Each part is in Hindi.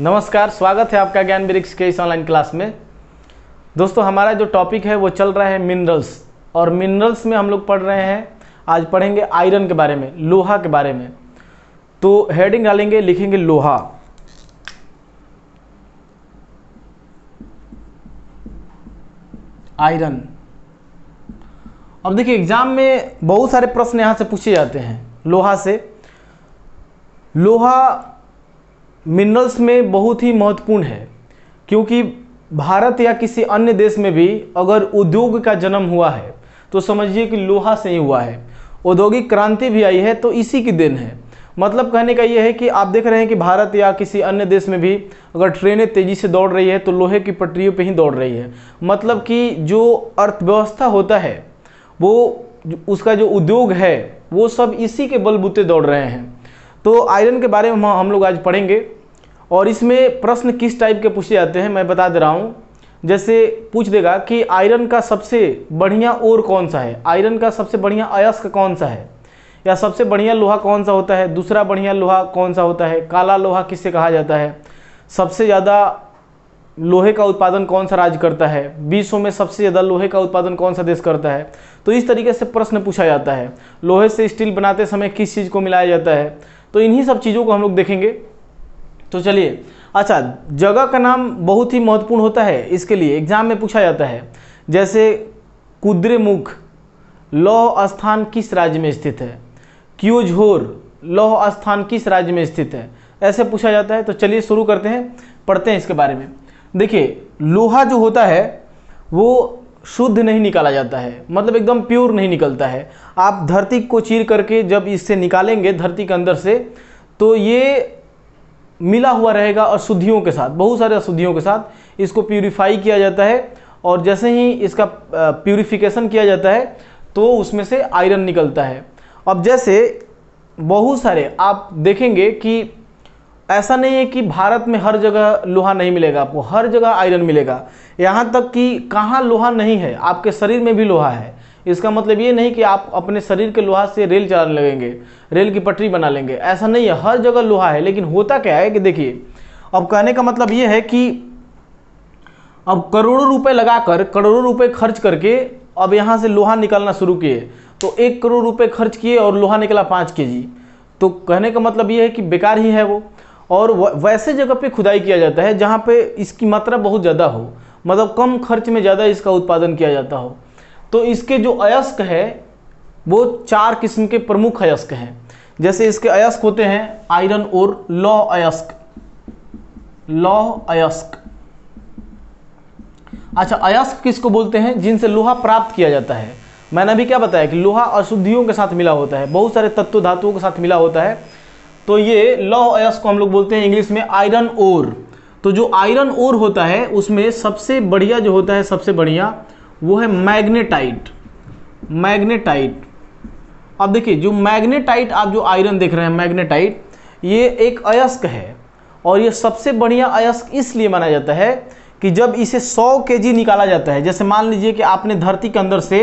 नमस्कार, स्वागत है आपका ज्ञान वृक्ष के इस ऑनलाइन क्लास में। दोस्तों, हमारा जो टॉपिक है वो चल रहा है मिनरल्स, और मिनरल्स में हम लोग पढ़ रहे हैं, आज पढ़ेंगे आयरन के बारे में, लोहा के बारे में। तो हेडिंग डालेंगे, लिखेंगे लोहा। आयरन। अब देखिए, एग्जाम में बहुत सारे प्रश्न यहाँ से पूछे जाते हैं लोहा से। लोहा मिनरल्स में बहुत ही महत्वपूर्ण है, क्योंकि भारत या किसी अन्य देश में भी अगर उद्योग का जन्म हुआ है तो समझिए कि लोहा से ही हुआ है। औद्योगिक क्रांति भी आई है तो इसी की देन है। मतलब कहने का ये है कि आप देख रहे हैं कि भारत या किसी अन्य देश में भी अगर ट्रेनें तेज़ी से दौड़ रही है तो लोहे की पटरियों पे ही दौड़ रही है। मतलब कि जो अर्थव्यवस्था होता है, वो उसका जो उद्योग है, वो सब इसी के बलबूते दौड़ रहे हैं। तो आयरन के बारे में हम लोग आज पढ़ेंगे, और इसमें प्रश्न किस टाइप के पूछे जाते हैं मैं बता दे रहा हूँ। जैसे पूछ देगा कि आयरन का सबसे बढ़िया ओर कौन सा है, आयरन का सबसे बढ़िया अयस्क कौन सा है, या सबसे बढ़िया लोहा कौन सा होता है, दूसरा बढ़िया लोहा कौन सा होता है, काला लोहा किससे कहा जाता है, सबसे ज़्यादा लोहे का उत्पादन कौन सा राज्य करता है, विश्व में सबसे ज़्यादा लोहे का उत्पादन कौन सा देश करता है। तो इस तरीके से प्रश्न पूछा जाता है। लोहे से स्टील बनाते समय किस चीज़ को मिलाया जाता है, तो इन्हीं सब चीज़ों को हम लोग देखेंगे। तो चलिए, अच्छा, जगह का नाम बहुत ही महत्वपूर्ण होता है, इसके लिए एग्जाम में पूछा जाता है। जैसे कुद्रेमुख लौह स्थान किस राज्य में स्थित है, क्योझोर लौह स्थान किस राज्य में स्थित है, ऐसे पूछा जाता है। तो चलिए शुरू करते हैं, पढ़ते हैं इसके बारे में। देखिए, लोहा जो होता है वो शुद्ध नहीं निकाला जाता है, मतलब एकदम प्योर नहीं निकलता है। आप धरती को चीर करके जब इससे निकालेंगे धरती के अंदर से, तो ये मिला हुआ रहेगा अशुद्धियों के साथ, बहुत सारे अशुद्धियों के साथ। इसको प्यूरिफाई किया जाता है, और जैसे ही इसका प्यूरिफिकेशन किया जाता है तो उसमें से आयरन निकलता है। अब जैसे बहुत सारे आप देखेंगे कि ऐसा नहीं है कि भारत में हर जगह लोहा नहीं मिलेगा, आपको हर जगह आयरन मिलेगा। यहाँ तक कि कहाँ लोहा नहीं है, आपके शरीर में भी लोहा है। इसका मतलब ये नहीं कि आप अपने शरीर के लोहा से रेल चलाने लगेंगे, रेल की पटरी बना लेंगे, ऐसा नहीं है। हर जगह लोहा है। लेकिन होता क्या है कि देखिए, अब कहने का मतलब ये है कि अब करोड़ों रुपए लगाकर, करोड़ों रुपए खर्च करके अब यहाँ से लोहा निकालना शुरू किए, तो 1 करोड़ रुपए खर्च किए और लोहा निकला 5 kg। तो कहने का मतलब ये है कि बेकार ही है वो। और वैसे जगह पे खुदाई किया जाता है जहाँ पे इसकी मात्रा बहुत ज़्यादा हो, मतलब कम खर्च में ज़्यादा इसका उत्पादन किया जाता हो। तो इसके जो अयस्क है वो 4 किस्म के प्रमुख अयस्क हैं। जैसे इसके अयस्क होते हैं आयरन और लौह अयस्क। लौह अयस्क, अच्छा, अयस्क किसको बोलते हैं? जिनसे लोहा प्राप्त किया जाता है। मैंने अभी क्या बताया कि लोहा अशुद्धियों के साथ मिला होता है, बहुत सारे तत्व धातुओं के साथ मिला होता है। तो ये लौह अयस्क को हम लोग बोलते हैं इंग्लिश में आयरन ओर। तो जो आयरन ओर होता है उसमें सबसे बढ़िया जो होता है, सबसे बढ़िया वो है मैग्नेटाइट। मैग्नेटाइट। अब देखिए, जो मैग्नेटाइट आप जो आयरन देख रहे हैं, मैग्नेटाइट, ये एक अयस्क है। और ये सबसे बढ़िया अयस्क इसलिए माना जाता है कि जब इसे 100 kg निकाला जाता है, जैसे मान लीजिए कि आपने धरती के अंदर से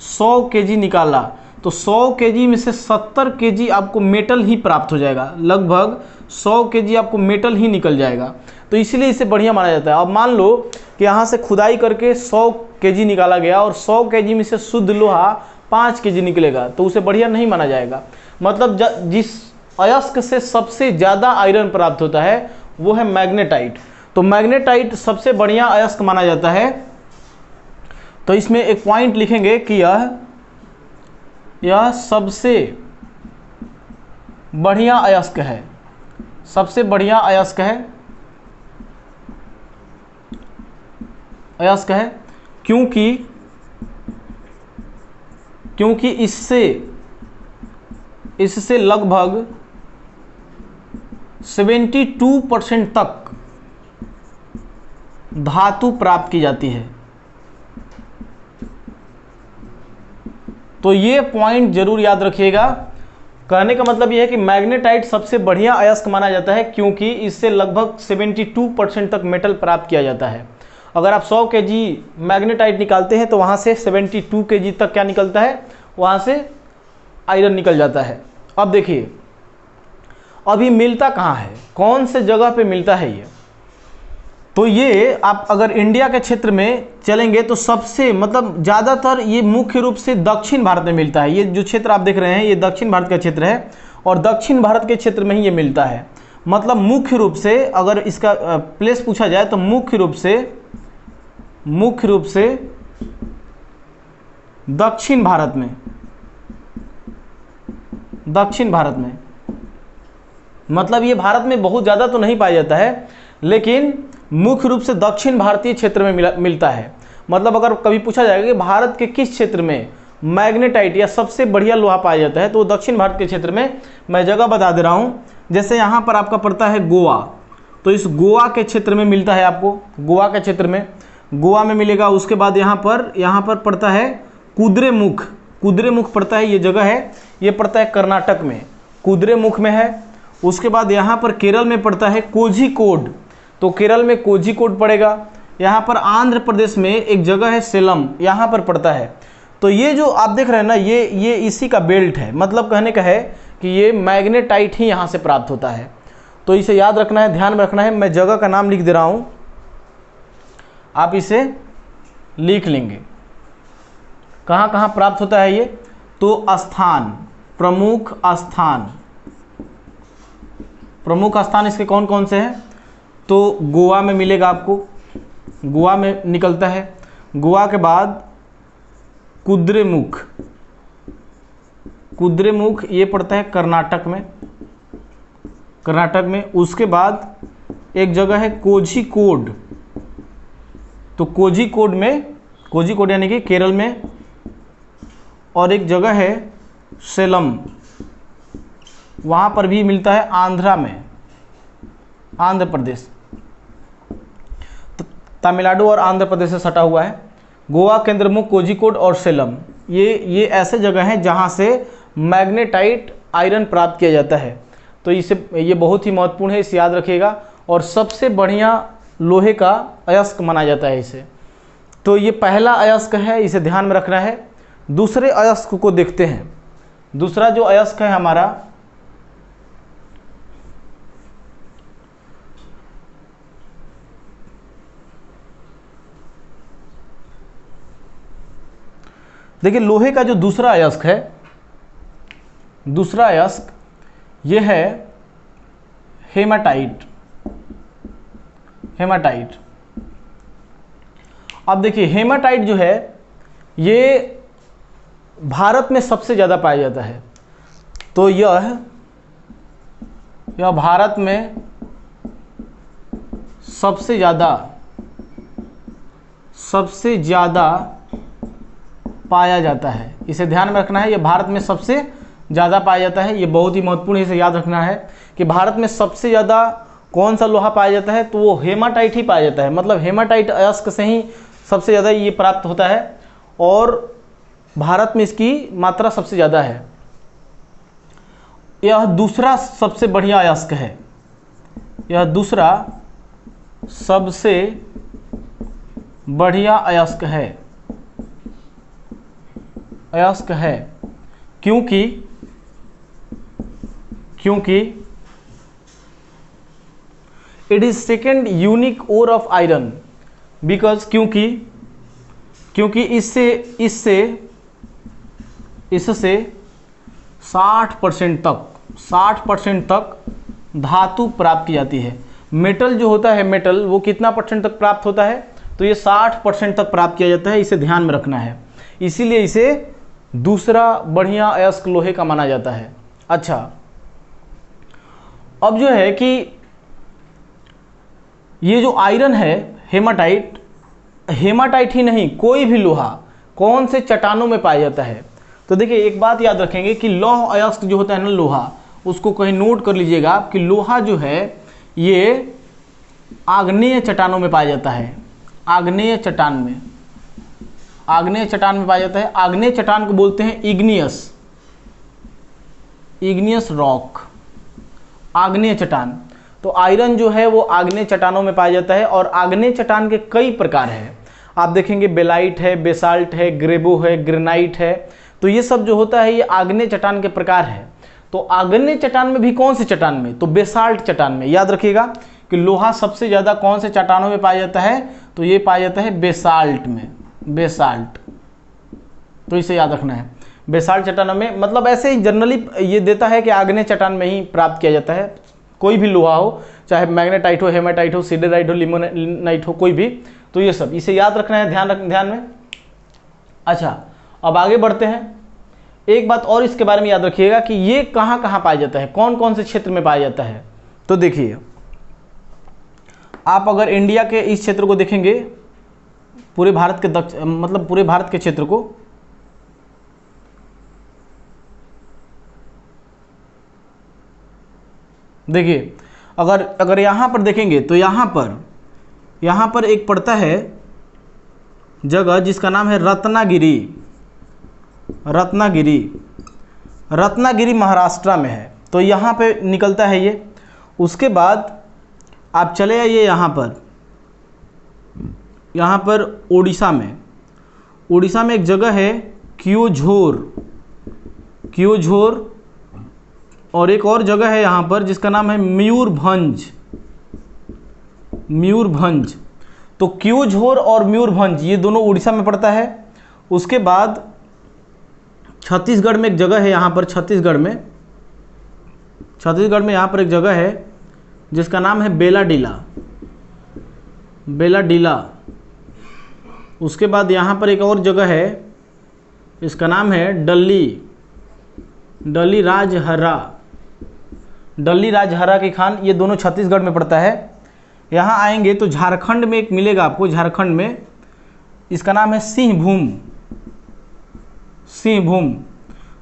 100 kg निकाला, तो 100 kg में से 70 kg आपको मेटल ही प्राप्त हो जाएगा। लगभग 100 kg आपको मेटल ही निकल जाएगा। तो इसीलिए इसे बढ़िया माना जाता है। अब मान लो कि यहाँ से खुदाई करके 100 kg निकाला गया और 100 kg में से शुद्ध लोहा 5 kg निकलेगा, तो उसे बढ़िया नहीं माना जाएगा। मतलब जिस अयस्क से सबसे ज़्यादा आयरन प्राप्त होता है वो है मैग्नेटाइट। तो मैग्नेटाइट सबसे बढ़िया अयस्क माना जाता है। तो इसमें एक पॉइंट लिखेंगे कि यह सबसे बढ़िया अयस्क है। सबसे बढ़िया अयस्क है, अयस्क है क्योंकि इससे लगभग 72% तक धातु प्राप्त की जाती है। तो ये पॉइंट जरूर याद रखिएगा। कहने का मतलब यह है कि मैग्नेटाइट सबसे बढ़िया अयस्क माना जाता है क्योंकि इससे लगभग 72% तक मेटल प्राप्त किया जाता है। अगर आप 100 kg मैग्नेटाइट निकालते हैं तो वहाँ से 72 kg तक क्या निकलता है, वहाँ से आयरन निकल जाता है। अब देखिए, अभी मिलता कहाँ है, कौन से जगह पे मिलता है ये? तो ये आप अगर इंडिया के क्षेत्र में चलेंगे तो सबसे मतलब ज़्यादातर ये मुख्य रूप से दक्षिण भारत में मिलता है। ये जो क्षेत्र आप देख रहे हैं ये दक्षिण भारत का क्षेत्र है और दक्षिण भारत के क्षेत्र में ही ये मिलता है। मतलब मुख्य रूप से अगर इसका प्लेस पूछा जाए तो मुख्य रूप से दक्षिण भारत में मतलब ये भारत में बहुत ज़्यादा तो नहीं पाया जाता है, लेकिन मुख्य रूप से दक्षिण भारतीय क्षेत्र में मिलता है। मतलब अगर कभी पूछा जाएगा कि भारत के किस क्षेत्र में मैग्नेटाइट या सबसे बढ़िया लोहा पाया जाता है तो दक्षिण भारत के क्षेत्र में। मैं जगह बता दे रहा हूँ, जैसे यहाँ पर आपका पड़ता है गोवा, तो इस गोवा के क्षेत्र में मिलता है आपको, गोवा के क्षेत्र में गोवा में मिलेगा। उसके बाद यहाँ पर पड़ता है कुद्रेमुख पड़ता है, ये जगह है, ये पड़ता है कर्नाटक में, कुद्रेमुख में है। उसके बाद यहाँ पर केरल में पड़ता है कोझिकोड, तो केरल में कोझिकोड पड़ेगा। यहाँ पर आंध्र प्रदेश में एक जगह है सेलम, यहाँ पर पड़ता है। तो ये जो आप देख रहे हैं ना, ये इसी का बेल्ट है। मतलब कहने का है कि ये मैग्नेटाइट ही यहाँ से प्राप्त होता है। तो इसे याद रखना है, ध्यान में रखना है। मैं जगह का नाम लिख दे रहा हूँ, आप इसे लिख लेंगे। कहाँ कहाँ प्राप्त होता है ये, तो प्रमुख स्थान इसके कौन कौन से हैं, तो गोवा में मिलेगा आपको, गोवा में निकलता है। गोवा के बाद कुद्रेमुख ये पड़ता है कर्नाटक में। उसके बाद एक जगह है कोझिकोड, तो कोझिकोड यानी कि केरल में, और एक जगह है सेलम, वहाँ पर भी मिलता है आंध्र प्रदेश, तमिलनाडु और आंध्र प्रदेश से सटा हुआ है। गोवा, केंद्रमुख, कोझिकोड और सेलम ये ऐसे जगह हैं जहाँ से मैग्नेटाइट आयरन प्राप्त किया जाता है। तो ये बहुत ही महत्वपूर्ण है, इसे याद रखिएगा। और सबसे बढ़िया लोहे का अयस्क माना जाता है इसे। तो ये पहला अयस्क है, इसे ध्यान में रखना है। दूसरे अयस्क को देखते हैं। दूसरा जो अयस्क है हमारा, देखिए लोहे का जो दूसरा अयस्क ये है हेमाटाइट। अब देखिए हेमाटाइट जो है ये भारत में सबसे ज़्यादा पाया जाता है। तो यह भारत में सबसे ज़्यादा पाया जाता है। इसे ध्यान में रखना है, यह भारत में सबसे ज़्यादा पाया जाता है। ये बहुत ही महत्वपूर्ण है, इसे याद रखना है कि भारत में सबसे ज़्यादा कौन सा लोहा पाया जाता है, तो वो हेमाटाइट ही पाया जाता है। मतलब हेमाटाइट अयस्क से ही सबसे ज़्यादा ये प्राप्त होता है और भारत में इसकी मात्रा सबसे ज़्यादा है। यह दूसरा सबसे बढ़िया अयस्क है, यह दूसरा सबसे बढ़िया अयस्क है क्योंकि it is second unique ore of iron, because क्योंकि इससे 60% तक धातु प्राप्त की जाती है। मेटल जो होता है, मेटल वो कितना परसेंट तक प्राप्त होता है, तो ये 60% तक प्राप्त किया जाता है। इसे ध्यान में रखना है, इसीलिए इसे दूसरा बढ़िया अयस्क लोहे का माना जाता है। अच्छा, अब जो है कि ये जो आयरन है हेमाटाइट ही नहीं, कोई भी लोहा कौन से चट्टानों में पाया जाता है। तो देखिए एक बात याद रखेंगे कि लौह अयस्क जो होता है ना लोहा, उसको कहीं नोट कर लीजिएगा कि लोहा जो है ये आग्नेय चट्टानों में पाया जाता है। आग्नेय चट्टान में पाया जाता है। आग्नेय चट्टान को बोलते हैं इग्नियस रॉक, आग्नेय चट्टान। तो आयरन जो है वो आग्नेय चट्टानों में पाया जाता है और आग्नेय चट्टान के कई प्रकार हैं। आप देखेंगे बेलाइट है, बेसाल्ट है, ग्रेबो है, ग्रेनाइट है। तो ये सब जो होता है ये आग्नेय चट्टान के प्रकार है। तो आग्नेय चट्टान में भी कौन से चट्टान में, तो बेसाल्ट चट्टान में। याद रखिएगा कि लोहा सबसे ज़्यादा कौन से चट्टानों में पाया जाता है, तो ये पाया जाता है बेसाल्ट में, बेसाल्ट। तो इसे याद रखना है, बेसाल्ट चट्टानों में, मतलब ऐसे ही जनरली ये देता है कि आग्नेय चट्टान में ही प्राप्त किया जाता है कोई भी लोहा हो, चाहे मैग्नेटाइट हो, हेमाटाइट हो, सिडेराइट हो, लिमोनाइट हो, कोई भी। तो ये सब इसे याद रखना है, ध्यान में। अच्छा, अब आगे बढ़ते हैं। एक बात और इसके बारे में याद रखिएगा कि ये कहाँ कहाँ पाया जाता है, कौन कौन से क्षेत्र में पाया जाता है। तो देखिए, आप अगर इंडिया के इस क्षेत्र को देखेंगे, पूरे भारत के मतलब पूरे भारत के क्षेत्र को, देखिए अगर यहाँ पर देखेंगे तो यहाँ पर एक पड़ता है जगह जिसका नाम है रत्नागिरी। रत्नागिरी महाराष्ट्र में है, तो यहाँ पे निकलता है ये। उसके बाद आप चले आइए यहाँ पर उड़ीसा में एक जगह है क्योझोर, और एक और जगह है यहाँ पर जिसका नाम है मयूरभंज। तो क्योझोर और मयूरभंज ये दोनों उड़ीसा में पड़ता है। उसके बाद छत्तीसगढ़ में एक जगह है, यहाँ पर छत्तीसगढ़ में यहाँ पर एक जगह है जिसका नाम है बेलाडीला। उसके बाद यहाँ पर एक और जगह है, इसका नाम है डली राजहरा की खान। ये दोनों छत्तीसगढ़ में पड़ता है। यहाँ आएंगे तो झारखंड में एक मिलेगा आपको, झारखंड में इसका नाम है सिंहभूम।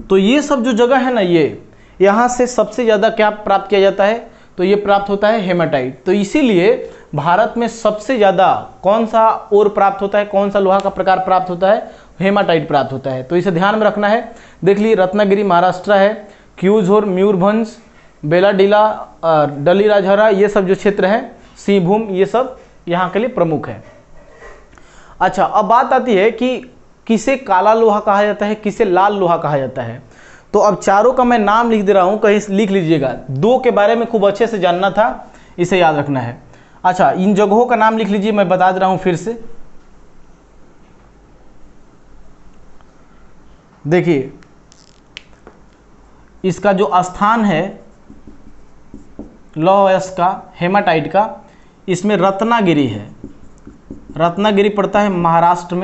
तो ये सब जो जगह है ना, ये यहाँ से सबसे ज़्यादा क्या प्राप्त किया जाता है, तो ये प्राप्त होता है हेमाटाइट। तो इसीलिए भारत में सबसे ज़्यादा कौन सा ओर प्राप्त होता है, कौन सा लोहा का प्रकार प्राप्त होता है, हेमाटाइट प्राप्त होता है। तो इसे ध्यान में रखना है। देख लीजिए, रत्नागिरी महाराष्ट्र है, क्योझोर, मयूरभंज, बेलाडीला, डली राजहरा, ये सब जो क्षेत्र है, सिंहभूम, ये सब यहाँ के लिए प्रमुख है। अच्छा, अब बात आती है कि किसे काला लोहा कहा जाता है, किसे लाल लोहा कहा जाता है। तो अब चारों का मैं नाम लिख दे रहा हूँ, कहीं लिख लीजिएगा। दो के बारे में खूब अच्छे से जानना था, इसे याद रखना है। अच्छा, इन जगहों का नाम लिख लीजिए, मैं बता दे रहा हूँ फिर से। देखिए, इसका जो स्थान है लौह अयस्क का, हेमाटाइट का, इसमें रत्नागिरी है। रत्नागिरी पड़ता है महाराष्ट्र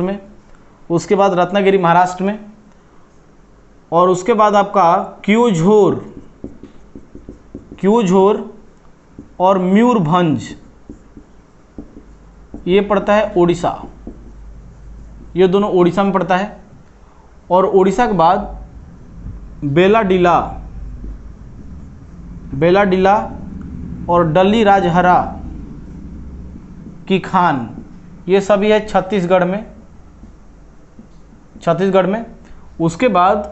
में। उसके बाद रत्नागिरी महाराष्ट्र में, और उसके बाद आपका क्योझोर और मयूरभंज ये पड़ता है उड़ीसा। ये दोनों उड़ीसा में पड़ता है। और उड़ीसा के बाद बेलाडीला और डली राजहरा की खान, ये सभी है छत्तीसगढ़ में। उसके बाद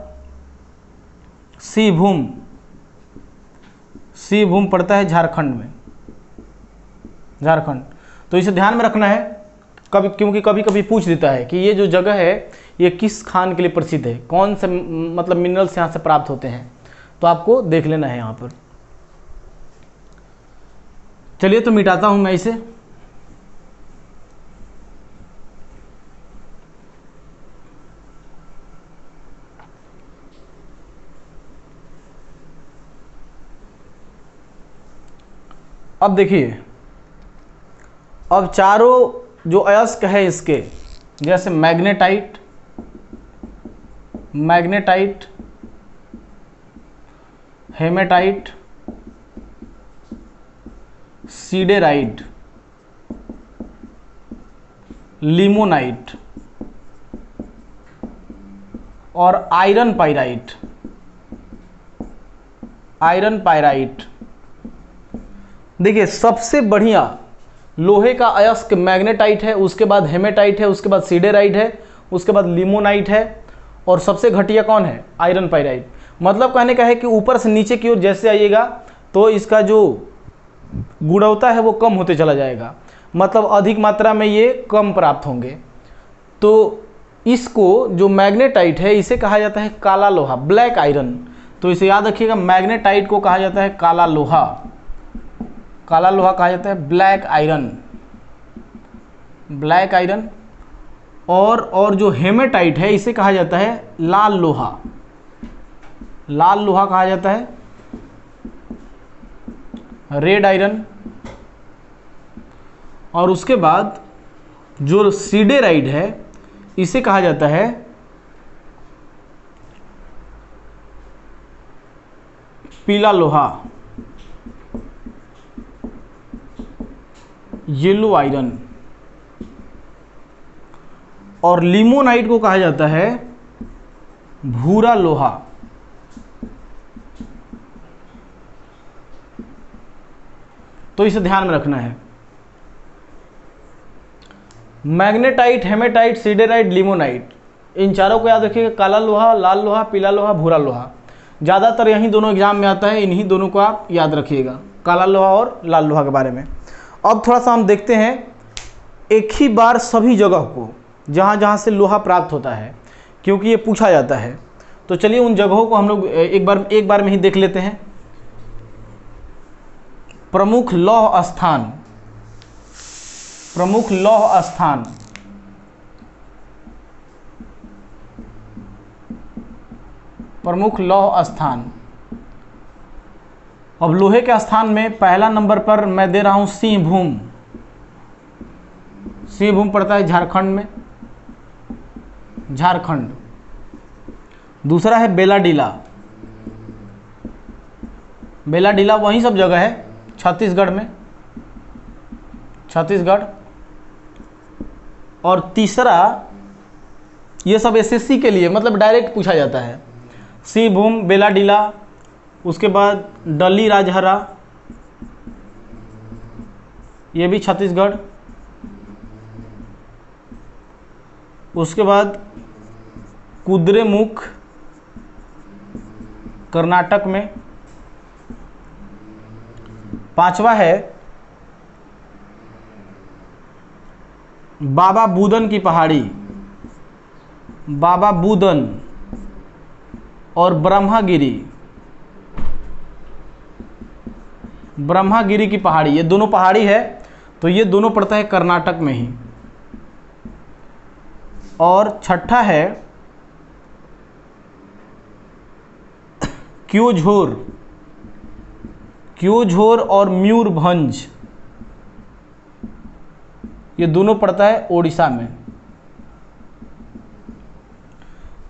सिंहभूम पड़ता है झारखंड। तो इसे ध्यान में रखना है, क्योंकि कभी कभी पूछ देता है कि ये जो जगह है ये किस खान के लिए प्रसिद्ध है, कौन से मतलब मिनरल्स यहाँ से प्राप्त होते हैं, तो आपको देख लेना है यहाँ पर। चलिए, तो मिटाता हूँ मैं इसे। अब देखिए, अब चारों जो अयस्क है इसके, जैसे मैग्नेटाइट, हेमेटाइट, सीडेराइट, लिमोनाइट और आयरन पायराइट। देखिए, सबसे बढ़िया लोहे का अयस्क मैग्नेटाइट है, उसके बाद हेमेटाइट है, उसके बाद सीडेराइट है, उसके बाद लिमोनाइट है, और सबसे घटिया कौन है, आयरन पायराइट। मतलब कहने का है कि ऊपर से नीचे की ओर जैसे आइएगा तो इसका जो गुणवत्ता है वो कम होते चला जाएगा, मतलब अधिक मात्रा में ये कम प्राप्त होंगे। तो इसको जो मैग्नेटाइट है इसे कहा जाता है काला लोहा, ब्लैक आयरन, तो इसे याद रखिएगा, मैग्नेटाइट को कहा जाता है काला लोहा, काला लोहा कहा जाता है ब्लैक आयरन, ब्लैक आयरन। और जो हेमेटाइट है इसे कहा जाता है लाल लोहा, लाल लोहा कहा जाता है रेड आयरन। और उसके बाद जो सिडेराइट है इसे कहा जाता है पीला लोहा, येलो आयरन। और लिमोनाइट को कहा जाता है भूरा लोहा। तो इसे ध्यान में रखना है, मैग्नेटाइट, हेमेटाइट, सिडेराइट, लिमोनाइट, इन चारों को याद रखिएगा, काला लोहा, लाल लोहा, पीला लोहा, भूरा लोहा। ज़्यादातर यही दोनों एग्जाम में आता है, इन्हीं दोनों को आप याद रखिएगा, काला लोहा और लाल लोहा के बारे में। अब थोड़ा सा हम देखते हैं एक ही बार सभी जगह को जहाँ जहाँ से लोहा प्राप्त होता है, क्योंकि ये पूछा जाता है। तो चलिए उन जगहों को हम लोग एक बार में ही देख लेते हैं। प्रमुख लौह स्थान, प्रमुख लौह स्थान, प्रमुख लौह स्थान। अब लोहे के स्थान में पहला नंबर पर मैं दे रहा हूं सिंहभूम, सिंहभूम पड़ता है झारखंड में, झारखंड। दूसरा है बेलाडीला, बेलाडीला वही सब जगह है छत्तीसगढ़ में, छत्तीसगढ़। और तीसरा, ये सब एसएससी के लिए मतलब डायरेक्ट पूछा जाता है, सिंहभूम, बेलाडीला, उसके बाद डली राजहरा, ये भी छत्तीसगढ़। उसके बाद कुद्रेमुख कर्नाटक में। पांचवा है बाबा बूदन की पहाड़ी, बाबा बूदन और ब्रह्मागिरी, ब्रह्मागिरी की पहाड़ी, ये दोनों पहाड़ी है, तो ये दोनों पड़ता है कर्नाटक में ही। और छठा है क्योझोर, क्योझोर और मयूरभंज, ये दोनों पड़ता है ओडिशा में।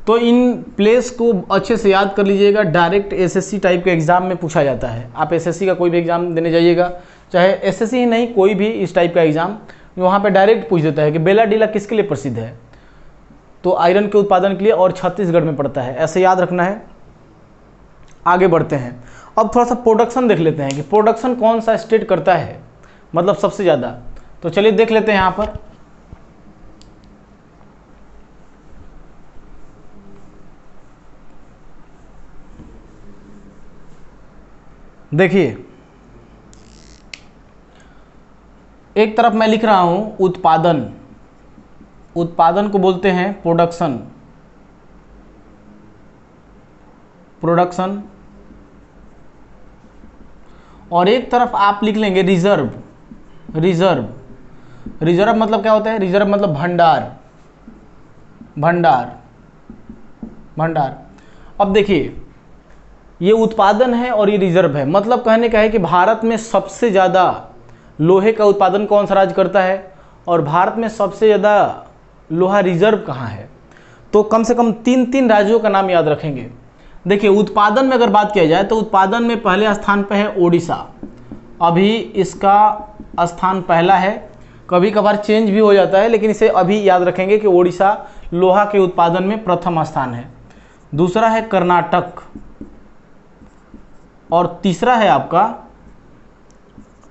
तो इन प्लेस को अच्छे से याद कर लीजिएगा, डायरेक्ट एसएससी टाइप के एग्जाम में पूछा जाता है। आप एसएससी का कोई भी एग्जाम देने जाइएगा, चाहे एसएससी ही नहीं कोई भी इस टाइप का एग्जाम, वहाँ पे डायरेक्ट पूछ देता है कि बेलाडीला किसके लिए प्रसिद्ध है, तो आयरन के उत्पादन के लिए, और छत्तीसगढ़ में पड़ता है, ऐसे याद रखना है। आगे बढ़ते हैं, अब थोड़ा सा प्रोडक्शन देख लेते हैं कि प्रोडक्शन कौन सा स्टेट करता है, मतलब सबसे ज़्यादा। तो चलिए देख लेते हैं यहाँ पर। देखिए एक तरफ मैं लिख रहा हूं उत्पादन, उत्पादन को बोलते हैं प्रोडक्शन, प्रोडक्शन। और एक तरफ आप लिख लेंगे रिजर्व, रिजर्व, रिजर्व मतलब क्या होता है, रिजर्व मतलब भंडार, भंडार, भंडार। अब देखिए ये उत्पादन है और ये रिजर्व है, मतलब कहने का है कि भारत में सबसे ज़्यादा लोहे का उत्पादन कौन सा राज्य करता है, और भारत में सबसे ज़्यादा लोहा रिजर्व कहाँ है। तो कम से कम 3 राज्यों का नाम याद रखेंगे। देखिए उत्पादन में अगर बात किया जाए तो उत्पादन में पहले स्थान पर है ओडिशा, अभी इसका स्थान पहला है, कभी कभार चेंज भी हो जाता है, लेकिन इसे अभी याद रखेंगे कि ओडिशा लोहा के उत्पादन में प्रथम स्थान है। दूसरा है कर्नाटक, और तीसरा है आपका,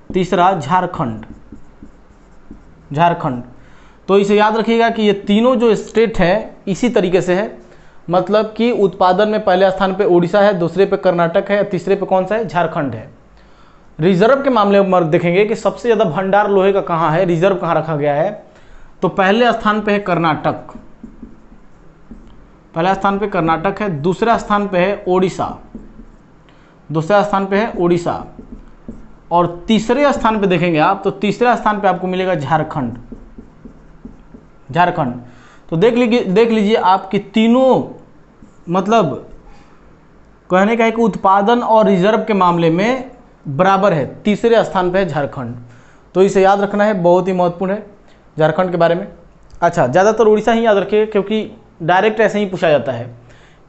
तीसरा झारखंड, झारखंड। तो इसे याद रखिएगा कि ये तीनों जो स्टेट है इसी तरीके से है, मतलब कि उत्पादन में पहले स्थान पे ओडिशा है, दूसरे पे कर्नाटक है, तीसरे पे कौन सा है, झारखंड है। रिजर्व के मामले में देखेंगे कि सबसे ज़्यादा भंडार लोहे का कहाँ है, रिजर्व कहाँ रखा गया है, तो पहले स्थान पे है कर्नाटक, पहला स्थान पे कर्नाटक है, दूसरा स्थान पे है ओडिशा, दूसरा स्थान पे है उड़ीसा, और तीसरे स्थान पे देखेंगे आप तो तीसरे स्थान पे आपको मिलेगा झारखंड। झारखंड तो देख लीजिए आपकी तीनों मतलब कहने का है कि उत्पादन और रिजर्व के मामले में बराबर है, तीसरे स्थान पे है झारखंड। तो इसे याद रखना है, बहुत ही महत्वपूर्ण है झारखंड के बारे में। अच्छा, ज़्यादातर उड़ीसा ही याद रखिए क्योंकि डायरेक्ट ऐसे ही पूछा जाता है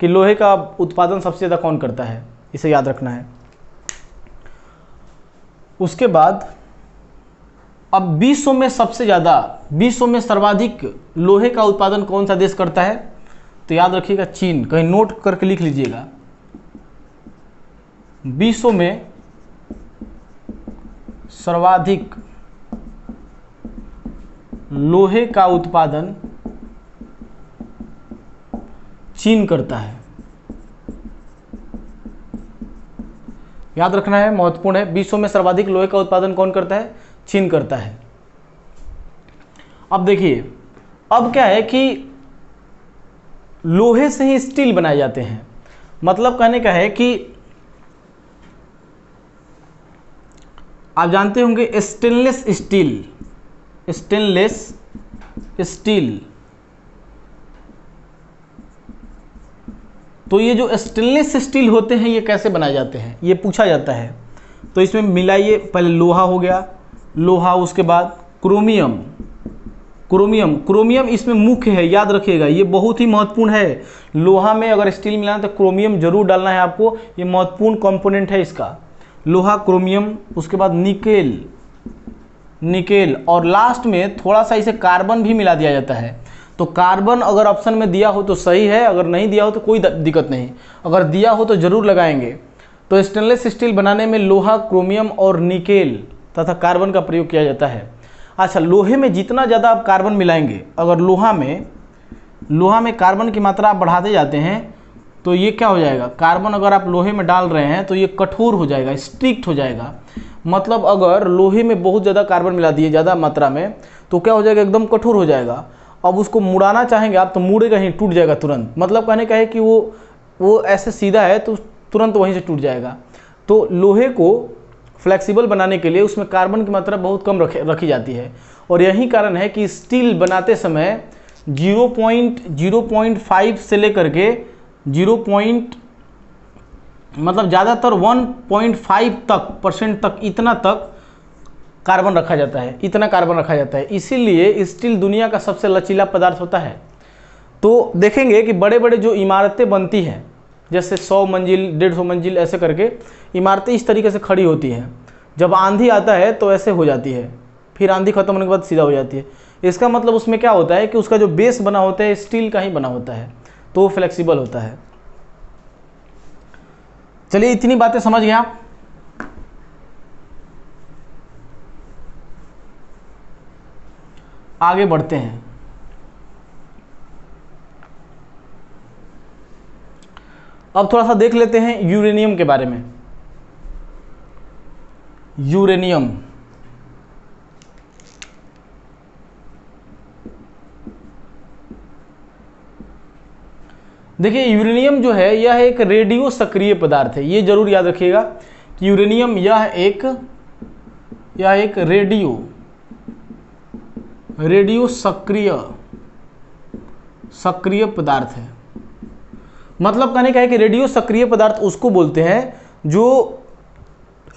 कि लोहे का उत्पादन सबसे ज़्यादा कौन करता है, इसे याद रखना है। उसके बाद अब विश्व में सबसे ज़्यादा, विश्व में सर्वाधिक लोहे का उत्पादन कौन सा देश करता है, तो याद रखिएगा चीन, कहीं नोट करके लिख लीजिएगा। विश्व में सर्वाधिक लोहे का उत्पादन चीन करता है, याद रखना है, महत्वपूर्ण है। विश्व में सर्वाधिक लोहे का उत्पादन कौन करता है, चीन करता है। अब देखिए, अब क्या है कि लोहे से ही स्टील बनाए जाते हैं, मतलब कहने का है कि आप जानते होंगे स्टेनलेस स्टील, स्टेनलेस स्टील। तो ये जो स्टेनलेस स्टील होते हैं ये कैसे बनाए जाते हैं, ये पूछा जाता है। तो इसमें मिलाइए, पहले लोहा हो गया, लोहा, उसके बाद क्रोमियम, क्रोमियम, क्रोमियम इसमें मुख्य है, याद रखिएगा, ये बहुत ही महत्वपूर्ण है। लोहा में अगर स्टील मिलाना तो क्रोमियम जरूर डालना है आपको, ये महत्वपूर्ण कंपोनेंट है इसका, लोहा, क्रोमियम। उसके बाद निकेल, निकेल, और लास्ट में थोड़ा सा इसे कार्बन भी मिला दिया जाता है। तो कार्बन अगर ऑप्शन में दिया हो तो सही है, अगर नहीं दिया हो तो कोई दिक्कत नहीं, अगर दिया हो तो जरूर लगाएंगे। तो स्टेनलेस स्टील बनाने में लोहा, क्रोमियम और निकेल तथा कार्बन का प्रयोग किया जाता है। अच्छा, लोहे में जितना ज़्यादा आप कार्बन मिलाएंगे, अगर लोहा में कार्बन की मात्रा आप बढ़ाते जाते हैं तो ये क्या हो जाएगा, कार्बन अगर आप लोहे में डाल रहे हैं तो ये कठोर हो जाएगा, स्ट्रिक्ट हो जाएगा। मतलब अगर लोहे में बहुत ज़्यादा कार्बन मिला दिए ज़्यादा मात्रा में तो क्या हो जाएगा, एकदम कठोर हो जाएगा। अब उसको मुड़ाना चाहेंगे आप तो मुड़ेगा ही, टूट जाएगा तुरंत। मतलब कहने का है कि वो ऐसे सीधा है तो तुरंत वहीं से टूट जाएगा। तो लोहे को फ्लेक्सिबल बनाने के लिए उसमें कार्बन की मात्रा बहुत कम रखी जाती है, और यही कारण है कि स्टील बनाते समय 0.5 से लेकर के 0. मतलब ज़्यादातर 1.5 तक इतना तक कार्बन रखा जाता है, इतना कार्बन रखा जाता है। इसीलिए स्टील दुनिया का सबसे लचीला पदार्थ होता है। तो देखेंगे कि बड़े बड़े जो इमारतें बनती हैं, जैसे 100 मंजिल 150 मंजिल ऐसे करके इमारतें इस तरीके से खड़ी होती हैं। जब आंधी आता है तो ऐसे हो जाती है, फिर आंधी खत्म होने के बाद सीधा हो जाती है। इसका मतलब उसमें क्या होता है कि उसका जो बेस बना होता है स्टील का ही बना होता है, तो वो फ्लेक्सिबल होता है। चलिए, इतनी बातें समझ गए आप। आगे बढ़ते हैं। अब थोड़ा सा देख लेते हैं यूरेनियम के बारे में। यूरेनियम, देखिए यूरेनियम जो है यह एक रेडियो सक्रिय पदार्थ है, ये जरूर याद रखिएगा कि यूरेनियम यह एक रेडियो सक्रिय पदार्थ है। मतलब कहने का है कि रेडियो सक्रिय पदार्थ उसको बोलते हैं जो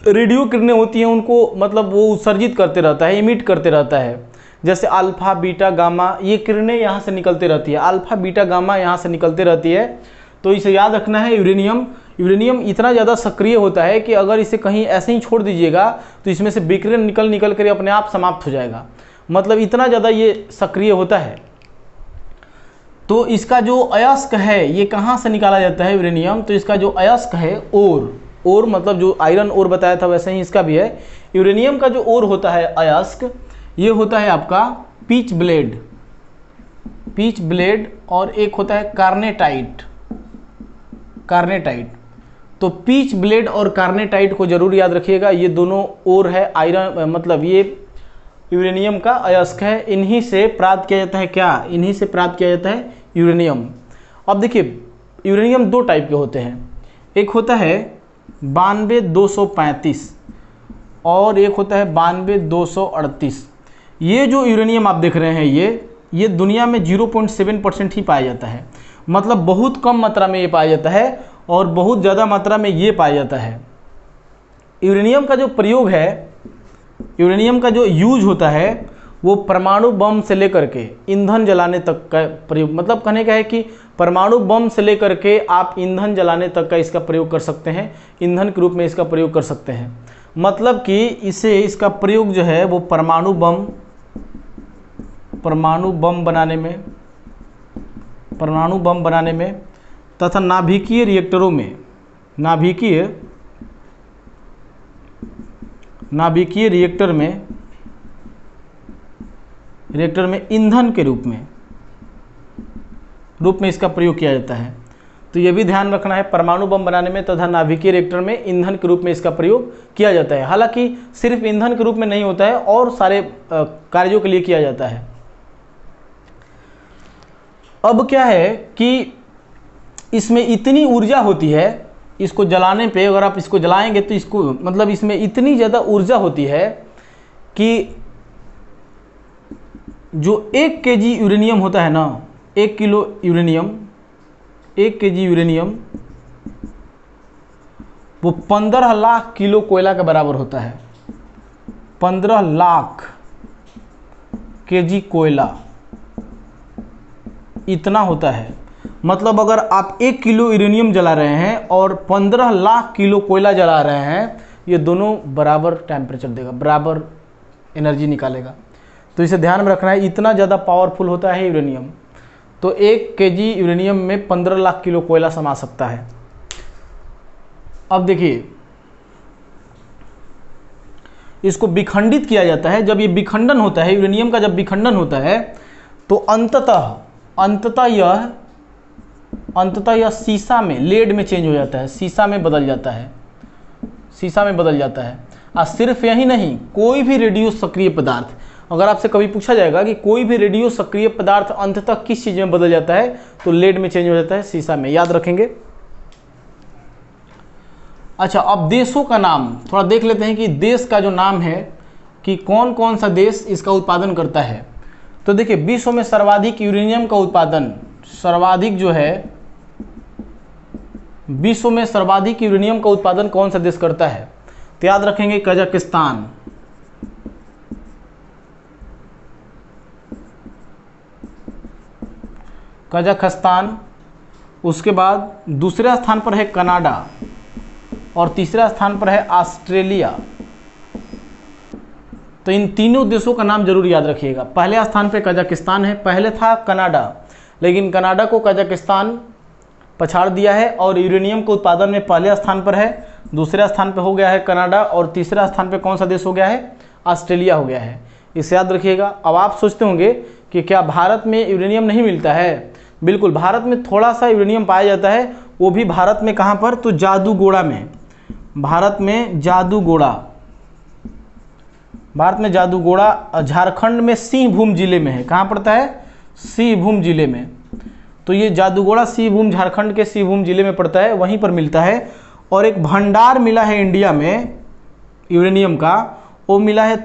रेडियो किरणें होती हैं उनको मतलब वो उत्सर्जित करते रहता है, इमिट करते रहता है। जैसे अल्फा बीटा गामा, ये किरणें यहाँ से निकलते रहती है, अल्फा बीटा गामा यहाँ से निकलते रहती है। तो इसे याद रखना है। यूरेनियम इतना ज़्यादा सक्रिय होता है कि अगर इसे कहीं ऐसे ही छोड़ दीजिएगा तो इसमें से विकिरण निकल कर अपने आप समाप्त हो जाएगा। मतलब इतना ज़्यादा ये सक्रिय होता है। तो इसका जो अयस्क है ये कहाँ से निकाला जाता है यूरेनियम, तो इसका जो अयस्क है ओर मतलब जो आयरन ओर बताया था वैसे ही इसका भी है। यूरेनियम का जो ओर होता है अयस्क, ये होता है आपका पिच ब्लेड और एक होता है कार्नेटाइट। तो पिच ब्लेड और कार्नेटाइट को जरूर याद रखिएगा, ये दोनों ओर है आयरन, मतलब ये यूरेनियम का अयस्क है। इन्हीं से प्राप्त किया जाता है क्या, इन्हीं से प्राप्त किया जाता है यूरेनियम। अब देखिए यूरेनियम दो टाइप के होते हैं, एक होता है 92,235 और एक होता है 92,238। ये जो यूरेनियम आप देख रहे हैं ये दुनिया में 0.7% ही पाया जाता है, मतलब बहुत कम मात्रा में ये पाया जाता है और बहुत ज़्यादा मात्रा में ये पाया जाता है। यूरेनियम का जो प्रयोग है, यूरेनियम का जो यूज होता है वो परमाणु बम से लेकर के ईंधन जलाने तक का प्रयोग, मतलब कहने का है कि परमाणु बम से लेकर के आप ईंधन जलाने तक का इसका प्रयोग कर सकते हैं, ईंधन के रूप में इसका प्रयोग कर सकते हैं। मतलब कि इसका प्रयोग जो है वो परमाणु बम बनाने में तथा नाभिकीय रिएक्टरों में, नाभिकीय रिएक्टर में ईंधन के रूप में इसका प्रयोग किया जाता है। तो ये भी ध्यान रखना है, परमाणु बम बनाने में तथा नाभिकीय रिएक्टर में ईंधन के रूप में इसका प्रयोग किया जाता है। हालांकि सिर्फ ईंधन के रूप में नहीं होता है, और सारे कार्यों के लिए किया जाता है। अब क्या है कि इसमें इतनी ऊर्जा होती है, इसको जलाने पे अगर आप इसको जलाएंगे तो इसको मतलब इसमें इतनी ज़्यादा ऊर्जा होती है कि जो 1 केजी यूरेनियम होता है ना, 1 केजी यूरेनियम वो 15 लाख किलो कोयला के बराबर होता है। 15 लाख केजी कोयला इतना होता है। मतलब अगर आप 1 किलो यूरेनियम जला रहे हैं और 15 लाख किलो कोयला जला रहे हैं, ये दोनों बराबर टेम्परेचर देगा, बराबर एनर्जी निकालेगा। तो इसे ध्यान में रखना है, इतना ज़्यादा पावरफुल होता है यूरेनियम। तो 1 केजी यूरेनियम में 15 लाख किलो कोयला समा सकता है। अब देखिए, इसको विखंडित किया जाता है। जब ये विखंडन होता है, यूरेनियम का जब विखंडन होता है तो अंततः यह शीशा में, लेड में चेंज हो जाता है, शीशा में बदल जाता है। और सिर्फ यही नहीं, कोई भी रेडियो सक्रिय पदार्थ, अगर आपसे कभी पूछा जाएगा कि कोई भी रेडियो सक्रिय पदार्थ अंततः किस चीज़ में बदल जाता है, तो लेड में चेंज हो जाता है, शीशा में। याद रखेंगे। अच्छा, अब देशों का नाम थोड़ा देख लेते हैं कि देश का जो नाम है कि कौन कौन सा देश इसका उत्पादन करता है। तो देखिए, विश्व में सर्वाधिक यूरेनियम का उत्पादन, विश्व में सर्वाधिक यूरेनियम का उत्पादन कौन सा देश करता है? तो याद रखेंगे कजाकिस्तान। उसके बाद दूसरे स्थान पर है कनाडा और तीसरा स्थान पर है ऑस्ट्रेलिया। तो इन तीनों देशों का नाम जरूर याद रखिएगा। पहले स्थान पे कजाकिस्तान है, पहले था कनाडा, लेकिन कनाडा को कजाकिस्तान पछाड़ दिया है और यूरेनियम के उत्पादन में पहले स्थान पर है, दूसरे स्थान पे हो गया है कनाडा और तीसरा स्थान पे कौन सा देश हो गया है? ऑस्ट्रेलिया हो गया है। इसे याद रखिएगा। अब आप सोचते होंगे कि क्या भारत में यूरेनियम नहीं मिलता है? बिल्कुल, भारत में थोड़ा सा यूरेनियम पाया जाता है, वो भी भारत में कहाँ पर? तो जादूगोड़ा में। भारत में जादूगोड़ा झारखंड में सिंहभूम जिले में है। कहाँ पड़ता है? सिंहभूम जिले में। तो ये जादूगोड़ा सिंहभूम झारखंड के सिंहभूम जिले में पड़ता है, वहीं पर मिलता है। और एक भंडार मिला है इंडिया में यूरेनियम का, वो मिला है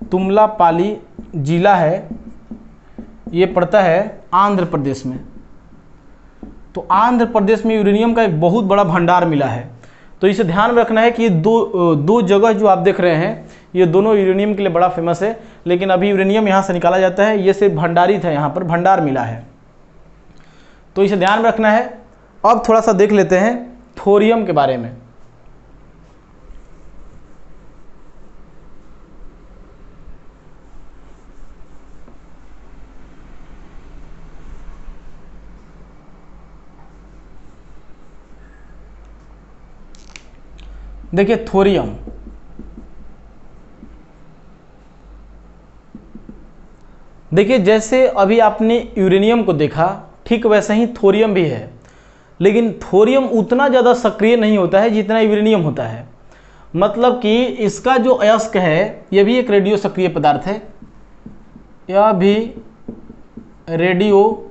तुमलापाली जिला है, ये पड़ता है आंध्र प्रदेश में। तो आंध्र प्रदेश में यूरेनियम का एक बहुत बड़ा भंडार मिला है। तो इसे ध्यान में रखना है कि ये दो जगह जो आप देख रहे हैं, ये दोनों यूरेनियम के लिए बड़ा फेमस है, लेकिन अभी यूरेनियम यहाँ से निकाला जाता है, ये सिर्फ भंडारित है, यहाँ पर भंडार मिला है। तो इसे ध्यान में रखना है। अब थोड़ा सा देख लेते हैं थोरियम के बारे में। देखिए थोरियम, देखिए जैसे अभी आपने यूरेनियम को देखा, ठीक वैसे ही थोरियम भी है, लेकिन थोरियम उतना ज़्यादा सक्रिय नहीं होता है जितना यूरेनियम होता है। मतलब कि इसका जो अयस्क है, यह भी एक रेडियो सक्रिय पदार्थ है, यह भी रेडियो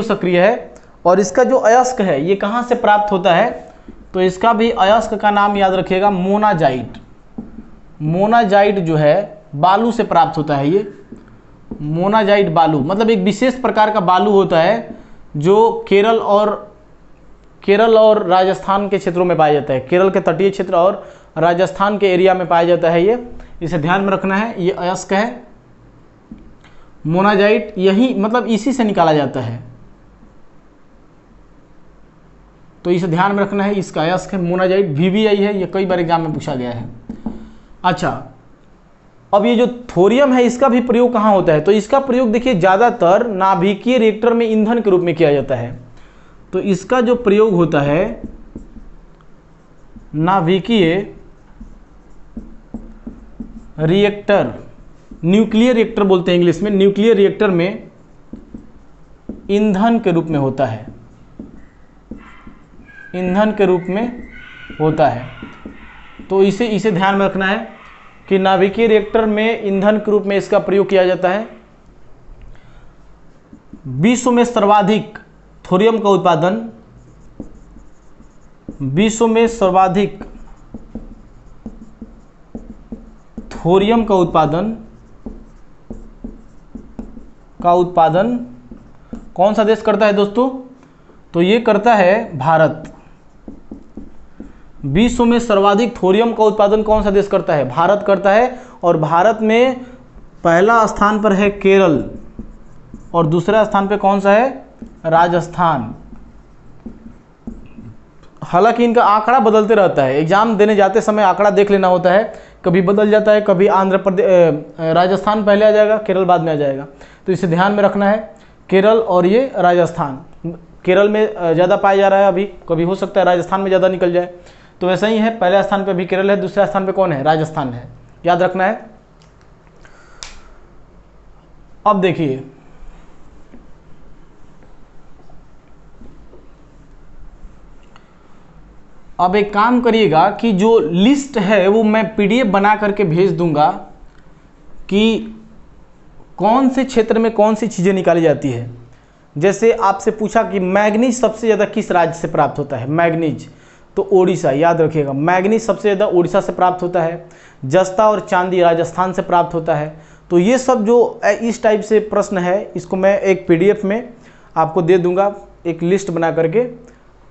सक्रिय है, और इसका जो अयस्क है ये कहाँ से प्राप्त होता है, तो इसका भी अयस्क का नाम याद रखिएगा मोनाजाइट। मोनाजाइट जो है बालू से प्राप्त होता है। ये मोनाजाइट बालू मतलब एक विशेष प्रकार का बालू होता है जो केरल और राजस्थान के क्षेत्रों में पाया जाता है। केरल के तटीय क्षेत्र और राजस्थान के एरिया में पाया जाता है। ये इसे ध्यान में रखना है। ये अयस्क है मोनाजाइट, यही मतलब इसी से निकाला जाता है, तो इसे ध्यान में रखना है। इसका अयस्क है मोनाजाइट, VVI है, ये कई बार एग्जाम में पूछा गया है। अच्छा, अब ये जो थोरियम है इसका भी प्रयोग कहाँ होता है, तो इसका प्रयोग देखिए ज़्यादातर नाभिकीय रिएक्टर में ईंधन के रूप में किया जाता है। तो इसका जो प्रयोग होता है नाभिकीय रिएक्टर, न्यूक्लियर रिएक्टर बोलते हैं इंग्लिश में, न्यूक्लियर रिएक्टर में ईंधन के रूप में होता है, ईंधन के रूप में होता है। तो इसे ध्यान में रखना है कि नाभिकीय रिएक्टर में ईंधन के रूप में इसका प्रयोग किया जाता है। विश्व में सर्वाधिक थोरियम का उत्पादन, विश्व में सर्वाधिक थोरियम का उत्पादन कौन सा देश करता है दोस्तों, तो ये करता है भारत। विश्व में सर्वाधिक थोरियम का उत्पादन कौन सा देश करता है, भारत करता है। और भारत में पहला स्थान पर है केरल और दूसरा स्थान पे कौन सा है, राजस्थान। हालांकि इनका आंकड़ा बदलते रहता है, एग्जाम देने जाते समय आंकड़ा देख लेना होता है, कभी बदल जाता है, कभी आंध्र प्रदेश राजस्थान पहले आ जाएगा, केरल बाद में आ जाएगा। तो इसे ध्यान में रखना है, केरल और ये राजस्थान। केरल में ज़्यादा पाया जा रहा है अभी, कभी हो सकता है राजस्थान में ज़्यादा निकल जाए, तो वैसा ही है। पहले स्थान पे भी केरल है, दूसरे स्थान पे कौन है, राजस्थान है, याद रखना है। अब देखिए अब एक काम करिएगा कि जो लिस्ट है वो मैं PDF बना करके भेज दूंगा कि कौन से क्षेत्र में कौन सी चीज़ें निकाली जाती है। जैसे आपसे पूछा कि मैग्नीज सबसे ज़्यादा किस राज्य से प्राप्त होता है, मैग्नीज तो उड़ीसा, याद रखिएगा मैग्नीज सबसे ज़्यादा उड़ीसा से प्राप्त होता है। जस्ता और चांदी राजस्थान से प्राप्त होता है। तो ये सब जो इस टाइप से प्रश्न है इसको मैं एक PDF में आपको दे दूंगा, एक लिस्ट बना करके,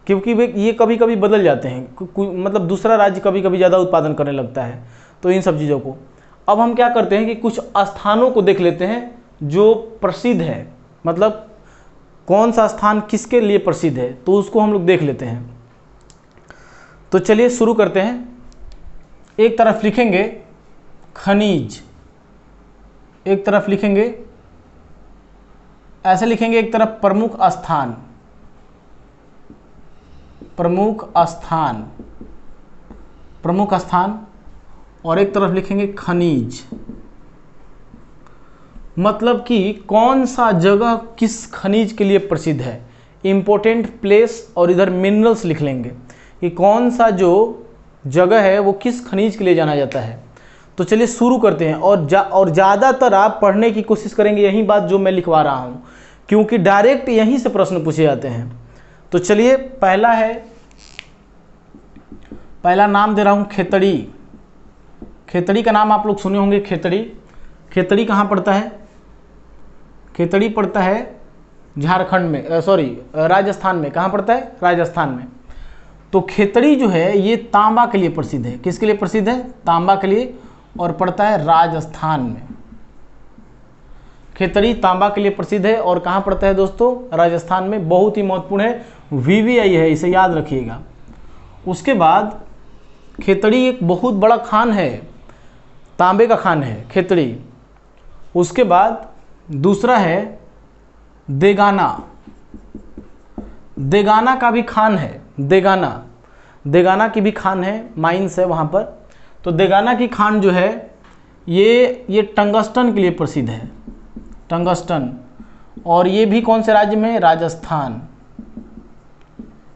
क्योंकि वे ये कभी कभी बदल जाते हैं, मतलब दूसरा राज्य कभी कभी ज़्यादा उत्पादन करने लगता है। तो इन सब चीज़ों को अब हम क्या करते हैं कि कुछ स्थानों को देख लेते हैं जो प्रसिद्ध है, मतलब कौन सा स्थान किसके लिए प्रसिद्ध है, तो उसको हम लोग देख लेते हैं। तो चलिए शुरू करते हैं। एक तरफ लिखेंगे खनिज, एक तरफ लिखेंगे ऐसे लिखेंगे, एक तरफ प्रमुख स्थान, प्रमुख स्थान, प्रमुख स्थान, और एक तरफ लिखेंगे खनिज, मतलब कि कौन सा जगह किस खनिज के लिए प्रसिद्ध है, इंपॉर्टेंट प्लेस, और इधर मिनरल्स लिख लेंगे कि कौन सा जो जगह है वो किस खनिज के लिए जाना जाता है। तो चलिए शुरू करते हैं। और ज़्यादातर आप पढ़ने की कोशिश करेंगे यही बात जो मैं लिखवा रहा हूँ, क्योंकि डायरेक्ट यहीं से प्रश्न पूछे जाते हैं। तो चलिए पहला नाम दे रहा हूँ खेतड़ी। खेतड़ी का नाम आप लोग सुने होंगे, खेतड़ी। खेतड़ी कहाँ पड़ता है, खेतड़ी पड़ता है झारखंड में, राजस्थान में। कहाँ पड़ता है, राजस्थान में। तो खेतड़ी जो है ये तांबा के लिए प्रसिद्ध है। किसके लिए प्रसिद्ध है, तांबा के लिए, और पड़ता है राजस्थान में। खेतड़ी तांबा के लिए प्रसिद्ध है और कहाँ पड़ता है दोस्तों, राजस्थान में। बहुत ही महत्वपूर्ण है, VVI है, इसे याद रखिएगा। उसके बाद खेतड़ी एक बहुत बड़ा खान है, तांबे का खान है खेतड़ी। उसके बाद दूसरा है देगाना। देगाना का भी खान है, देगाना की भी खान है, माइंस है वहाँ पर। तो देगाना की खान जो है ये टंगस्टन के लिए प्रसिद्ध है, टंगस्टन। और ये भी कौन से राज्य में, राजस्थान,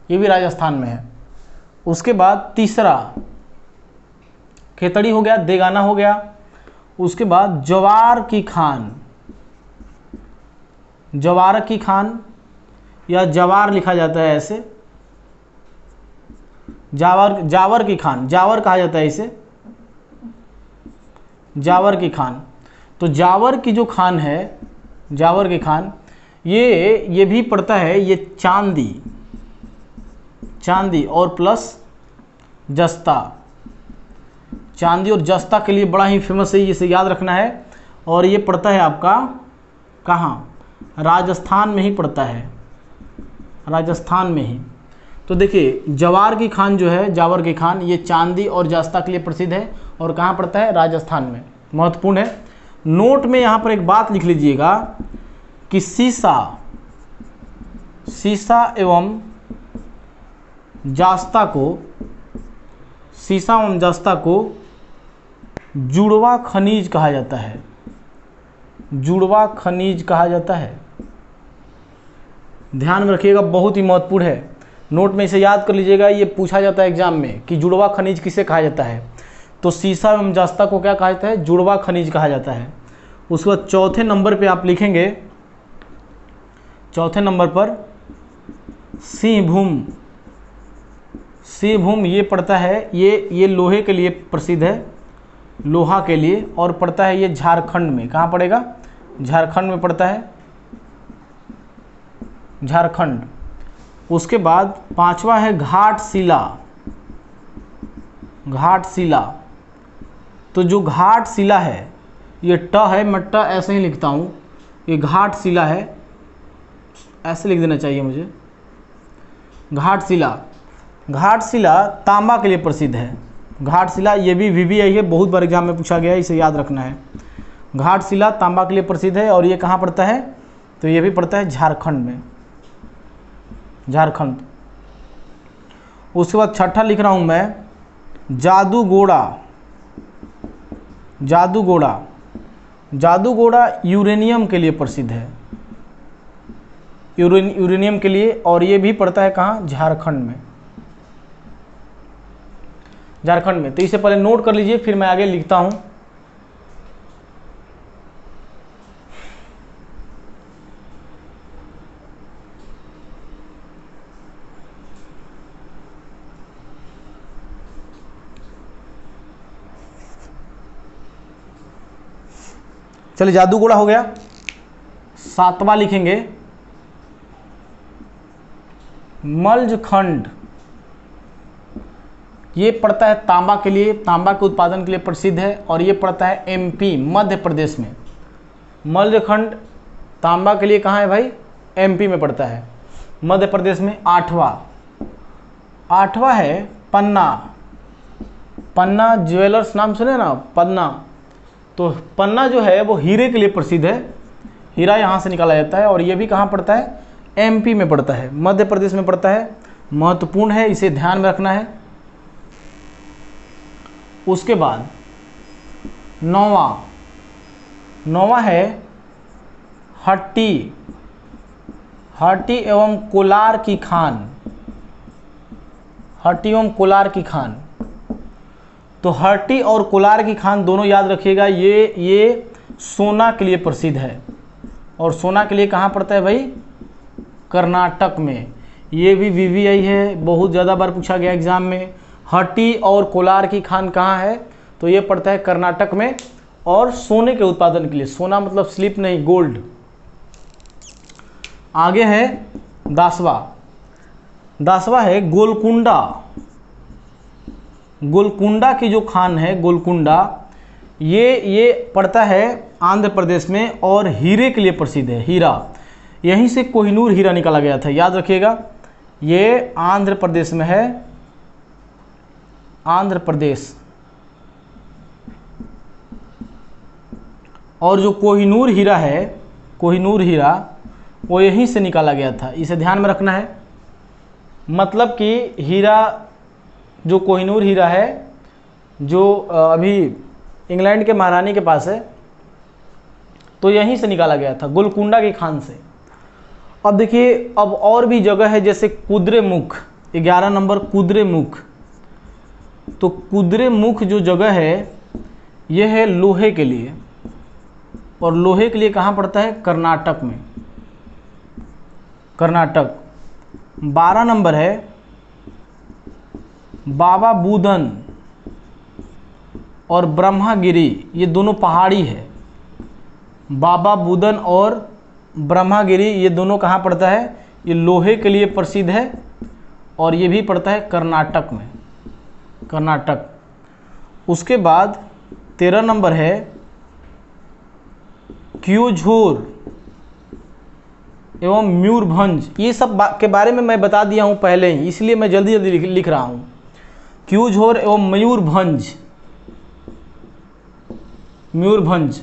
ये भी राजस्थान में है। उसके बाद तीसरा खेतड़ी हो गया, देगाना हो गया। उसके बाद जवार की खान, जवार की खान, या जवार लिखा जाता है ऐसे, जावर की खान, जावर कहा जाता है इसे, जावर की खान। तो जावर की जो खान है, जावर की खान, ये भी पड़ता है, ये चांदी, चांदी और प्लस जस्ता, चांदी और जस्ता के लिए बड़ा ही फेमस है, इसे याद रखना है। और ये पड़ता है आपका कहाँ, राजस्थान में ही पड़ता है, राजस्थान में ही। तो देखिए जवार की खान जो है, जावर की खान, ये चांदी और जस्ता के लिए प्रसिद्ध है और कहाँ पड़ता है, राजस्थान में, महत्वपूर्ण है। नोट में यहाँ पर एक बात लिख लीजिएगा कि सीसा, सीसा एवं जास्ता को, सीसा एवं जस्ता को जुड़वा खनिज कहा जाता है, जुड़वा खनिज कहा जाता है। ध्यान में रखिएगा, बहुत ही महत्वपूर्ण है, नोट में इसे याद कर लीजिएगा, ये पूछा जाता है एग्जाम में कि जुड़वा खनिज किसे कहा जाता है। तो सीसा एवं जस्ता को क्या कहा जाता है, जुड़वा खनिज कहा जाता है। उसके बाद चौथे नंबर पे आप लिखेंगे, चौथे नंबर पर सिंहभूम, सिंहभूम ये पड़ता है, ये लोहे के लिए प्रसिद्ध है, लोहा के लिए, और पड़ता है ये झारखंड में। कहाँ पड़ेगा, झारखंड में पड़ता है, झारखंड। उसके बाद पांचवा है घाटशिला, घाटशिला। तो जो घाटशिला है, ये ट है, मैं ट ऐसे ही लिखता हूँ, ये घाटशिला है, ऐसे लिख देना चाहिए मुझे, घाटशिला। घाटशिला तांबा के लिए प्रसिद्ध है, घाटशिला, ये भी VVI है, बहुत बार एग्जाम में पूछा गया है, इसे याद रखना है। घाटशिला तांबा के लिए प्रसिद्ध है और ये कहाँ पड़ता है, तो ये भी पड़ता है झारखंड में, झारखंड। उसके बाद छठा लिख रहा हूँ मैं, जादूगोड़ा, जादूगोड़ा, जादूगोड़ा यूरेनियम के लिए प्रसिद्ध है, यूरेनियम के लिए, और ये भी पड़ता है कहाँ, झारखंड में, झारखंड में। तो इसे पहले नोट कर लीजिए, फिर मैं आगे लिखता हूं। चलिए जादूगोड़ा हो गया। सातवां लिखेंगे मल्जखंड, ये पड़ता है तांबा के लिए, तांबा के उत्पादन के लिए प्रसिद्ध है और ये पड़ता है MP मध्य प्रदेश में। मल्जखंड तांबा के लिए कहाँ है भाई, MP में पड़ता है, मध्य प्रदेश में। आठवां है पन्ना, पन्ना ज्वेलर्स नाम सुने ना, पन्ना। तो पन्ना जो है वो हीरे के लिए प्रसिद्ध है, हीरा यहाँ से निकाला जाता है और ये भी कहाँ पड़ता है, MP में पड़ता है, मध्य प्रदेश में पड़ता है, महत्वपूर्ण है, इसे ध्यान में रखना है। उसके बाद नौवां है हट्टी, हट्टी एवं कोलार की खान, हट्टी एवं कोलार की खान। तो हट्टी और कोलार की खान दोनों याद रखिएगा, ये सोना के लिए प्रसिद्ध है और सोना के लिए कहाँ पड़ता है भाई, कर्नाटक में। ये भी VVI है, बहुत ज़्यादा बार पूछा गया एग्जाम में। हट्टी और कोलार की खान कहाँ है, तो ये पड़ता है कर्नाटक में और सोने के उत्पादन के लिए, सोना मतलब स्लिप नहीं, गोल्ड। आगे है 10वां है गोलकुंडा, गोलकुंडा की जो खान है गोलकुंडा, ये पड़ता है आंध्र प्रदेश में और हीरे के लिए प्रसिद्ध है, हीरा। यहीं से कोहिनूर हीरा निकाला गया था, याद रखिएगा, ये आंध्र प्रदेश में है, आंध्र प्रदेश। और जो कोहिनूर हीरा है, कोहिनूर हीरा वो यहीं से निकाला गया था, इसे ध्यान में रखना है। मतलब कि हीरा जो कोहिनूर हीरा है, जो अभी इंग्लैंड के महारानी के पास है, तो यहीं से निकाला गया था, गोलकुंडा की खान से। अब देखिए, अब और भी जगह है, जैसे कुद्रेमुख, 11 नंबर कुद्रेमुख। तो कुद्रेमुख जो जगह है, यह है लोहे के लिए, और लोहे के लिए कहाँ पड़ता है, कर्नाटक में। कर्नाटक। 12 नंबर है बाबा बुदन और ब्रह्मागिरी, ये दोनों पहाड़ी है। बाबा बुदन और ब्रह्मागिरी ये दोनों कहाँ पड़ता है? ये लोहे के लिए प्रसिद्ध है और ये भी पड़ता है कर्नाटक में, कर्नाटक। उसके बाद 13 नंबर है क्यूझोर एवं मयूरभंज। ये सब के बारे में मैं बता दिया हूँ पहले ही, इसलिए मैं जल्दी जल्दी लिख रहा हूँ। क्यूझोर एवं मयूरभंज, मयूरभंज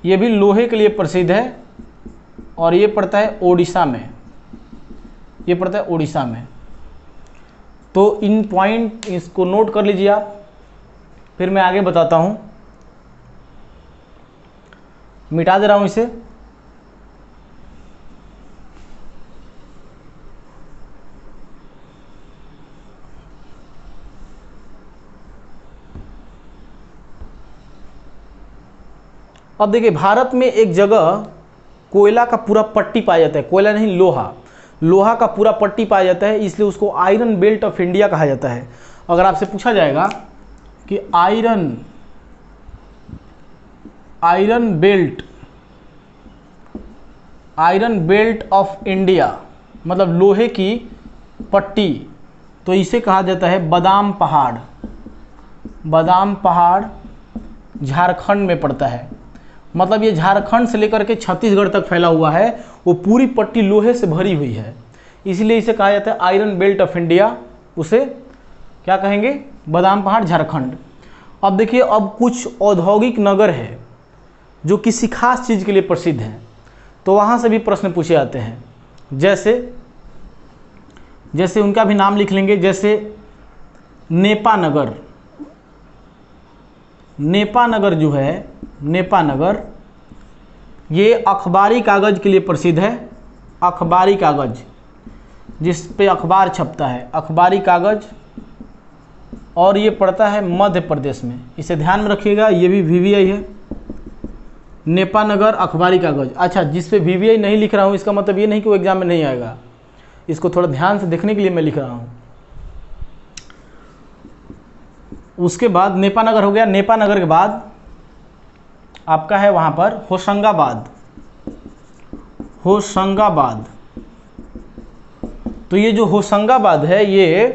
ये भी लोहे के लिए प्रसिद्ध है और ये पड़ता है ओडिशा में, ये पड़ता है ओडिशा में। तो इन पॉइंट इसको नोट कर लीजिए आप, फिर मैं आगे बताता हूँ। मिटा दे रहा हूँ इसे। अब देखिए, भारत में एक जगह कोयला का पूरा पट्टी पाया जाता है, कोयला नहीं लोहा, लोहा का पूरा पट्टी पाया जाता है, इसलिए उसको आयरन बेल्ट ऑफ इंडिया कहा जाता है। अगर आपसे पूछा जाएगा कि आयरन बेल्ट ऑफ इंडिया मतलब लोहे की पट्टी, तो इसे कहा जाता है बादाम पहाड़। बादाम पहाड़ झारखंड में पड़ता है, मतलब ये झारखंड से लेकर के छत्तीसगढ़ तक फैला हुआ है, वो पूरी पट्टी लोहे से भरी हुई है, इसलिए इसे कहा जाता है आयरन बेल्ट ऑफ इंडिया। उसे क्या कहेंगे? बादाम पहाड़ झारखंड। अब देखिए, अब कुछ औद्योगिक नगर है जो किसी खास चीज़ के लिए प्रसिद्ध हैं, तो वहाँ से भी प्रश्न पूछे जाते हैं। जैसे उनका भी नाम लिख लेंगे, जैसे नेपा नगर। नेपा नगर जो है, नेपा नगर ये अखबारी कागज़ के लिए प्रसिद्ध है। अखबारी कागज़, जिस पे अखबार छपता है, अखबारी कागज़, और ये पड़ता है मध्य प्रदेश में। इसे ध्यान में रखिएगा, ये भी VVI है, नेपा नगर अखबारी कागज़। अच्छा, जिस पे VVI नहीं लिख रहा हूँ इसका मतलब ये नहीं कि वो एग्जाम में नहीं आएगा, इसको थोड़ा ध्यान से देखने के लिए मैं लिख रहा हूँ। उसके बाद नेपा नगर हो गया। नेपा नगर के बाद आपका है वहाँ पर होशंगाबाद। होशंगाबाद, तो ये जो होशंगाबाद है ये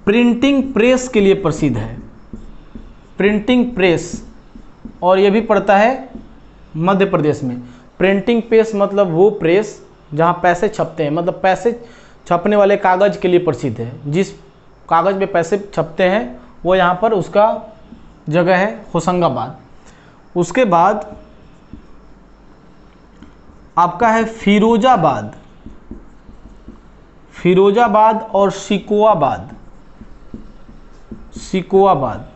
प्रिंटिंग प्रेस के लिए प्रसिद्ध है, प्रिंटिंग प्रेस, और ये भी पड़ता है मध्य प्रदेश में। प्रिंटिंग प्रेस मतलब वो प्रेस जहाँ पैसे छपते हैं, मतलब पैसे छपने वाले कागज़ के लिए प्रसिद्ध है। जिस कागज़ पे पैसे छपते हैं वो यहाँ पर उसका जगह है होशंगाबाद। उसके बाद आपका है फिरोजाबाद। फिरोजाबाद और सिकोआबाद। सिकोआबाद,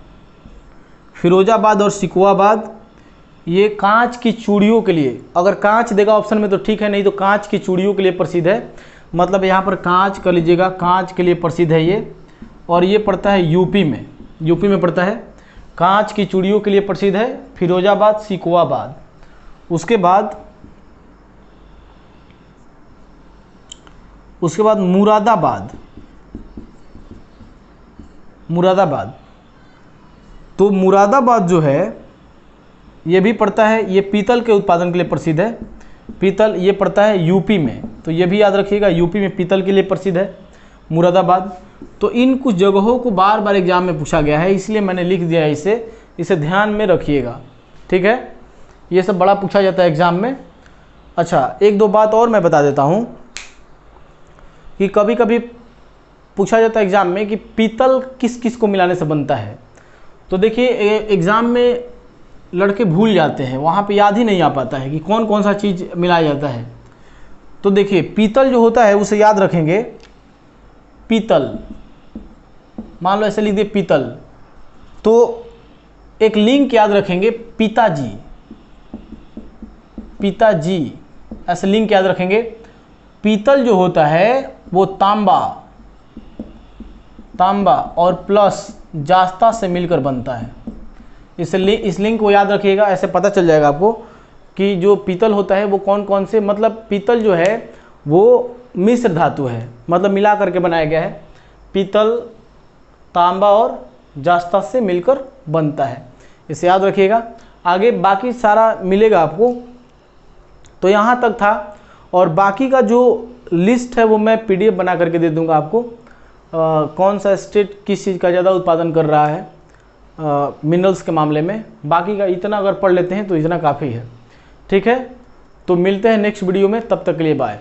फिरोजाबाद और सिकोआबाद ये कांच की चूड़ियों के लिए, अगर कांच देगा ऑप्शन में तो ठीक है, नहीं तो कांच की चूड़ियों के लिए प्रसिद्ध है। मतलब यहाँ पर कांच कर लीजिएगा, कांच के लिए प्रसिद्ध है ये, और ये पड़ता है यूपी में, यूपी में पड़ता है। कांच की चूड़ियों के लिए प्रसिद्ध है फिरोजाबाद, सिकोआबाद। उसके बाद मुरादाबाद। मुरादाबाद, तो मुरादाबाद जो है ये भी पड़ता है, ये पीतल के उत्पादन के लिए प्रसिद्ध है। पीतल ये पड़ता है यूपी में, तो ये भी याद रखिएगा, यूपी में पीतल के लिए प्रसिद्ध है मुरादाबाद। तो इन कुछ जगहों को बार बार एग्जाम में पूछा गया है, इसलिए मैंने लिख दिया है इसे ध्यान में रखिएगा, ठीक है। ये सब बड़ा पूछा जाता है एग्जाम में। अच्छा, एक दो बात और मैं बता देता हूँ कि कभी कभी पूछा जाता है एग्जाम में कि पीतल किस किस को मिलाने से बनता है। तो देखिए, एग्ज़ाम में लड़के भूल जाते हैं, वहाँ पे याद ही नहीं आ पाता है कि कौन कौन सा चीज़ मिलाया जाता है। तो देखिए, पीतल जो होता है उसे याद रखेंगे, पीतल, मान लो ऐसे लिख दिए पीतल, तो एक लिंक याद रखेंगे पिताजी, पिताजी ऐसे लिंक याद रखेंगे। पीतल जो होता है वो तांबा, तांबा और प्लस जास्ता से मिलकर बनता है। इस लिंक को याद रखिएगा, ऐसे पता चल जाएगा आपको कि जो पीतल होता है वो कौन कौन से, मतलब पीतल जो है वो मिश्र धातु है, मतलब मिला करके बनाया गया है। पीतल, तांबा और जास्ता से मिलकर बनता है, इसे याद रखिएगा। आगे बाकी सारा मिलेगा आपको। तो यहाँ तक था, और बाकी का जो लिस्ट है वो मैं पीडीएफ बना करके दे दूंगा आपको। कौन सा स्टेट किस चीज़ का ज़्यादा उत्पादन कर रहा है मिनरल्स के मामले में। बाकी का इतना अगर पढ़ लेते हैं तो इतना काफ़ी है। ठीक है, तो मिलते हैं नेक्स्ट वीडियो में, तब तक के लिए बाय।